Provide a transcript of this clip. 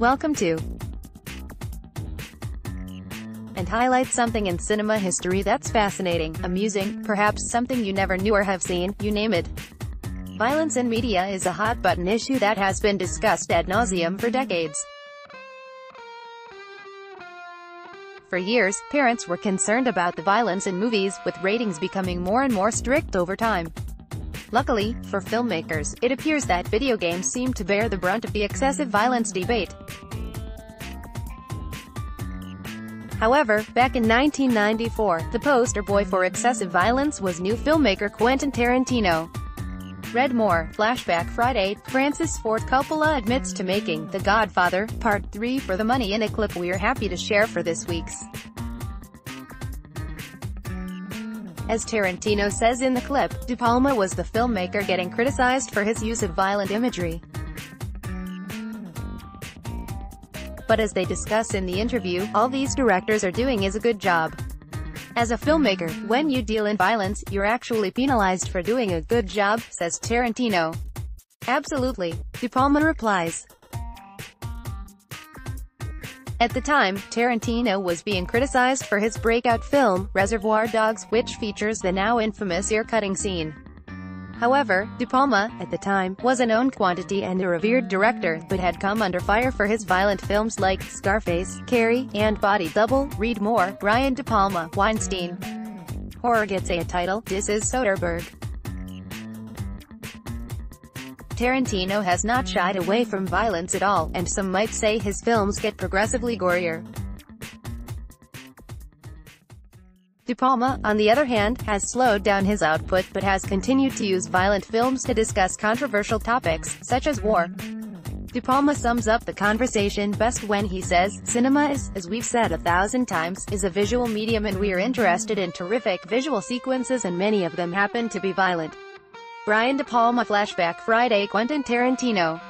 Welcome to and highlight something in cinema history that's fascinating, amusing, perhaps something you never knew or have seen, you name it. Violence in media is a hot-button issue that has been discussed ad nauseum for decades. For years, parents were concerned about the violence in movies, with ratings becoming more and more strict over time. Luckily, for filmmakers, it appears that video games seem to bear the brunt of the excessive violence debate. However, back in 1994, the poster boy for excessive violence was new filmmaker Quentin Tarantino. Read more. Flashback Friday, Francis Ford Coppola admits to making The Godfather, Part 3 for the money in a clip we're happy to share for this week's. As Tarantino says in the clip, De Palma was the filmmaker getting criticized for his use of violent imagery. But as they discuss in the interview, all these directors are doing is a good job. As a filmmaker, when you deal in violence, you're actually penalized for doing a good job, says Tarantino. Absolutely, De Palma replies. At the time, Tarantino was being criticized for his breakout film, Reservoir Dogs, which features the now infamous ear-cutting scene. However, De Palma, at the time, was a known quantity and a revered director, but had come under fire for his violent films like Scarface, Carrie, and Body Double. Read more. Brian De Palma, Weinstein. Horror gets a title. This is Soderbergh. Tarantino has not shied away from violence at all, and some might say his films get progressively gorier. De Palma, on the other hand, has slowed down his output but has continued to use violent films to discuss controversial topics, such as war. De Palma sums up the conversation best when he says, "Cinema is, as we've said 1,000 times, is a visual medium and we're interested in terrific visual sequences and many of them happen to be violent." Brian De Palma. Flashback Friday, Quentin Tarantino.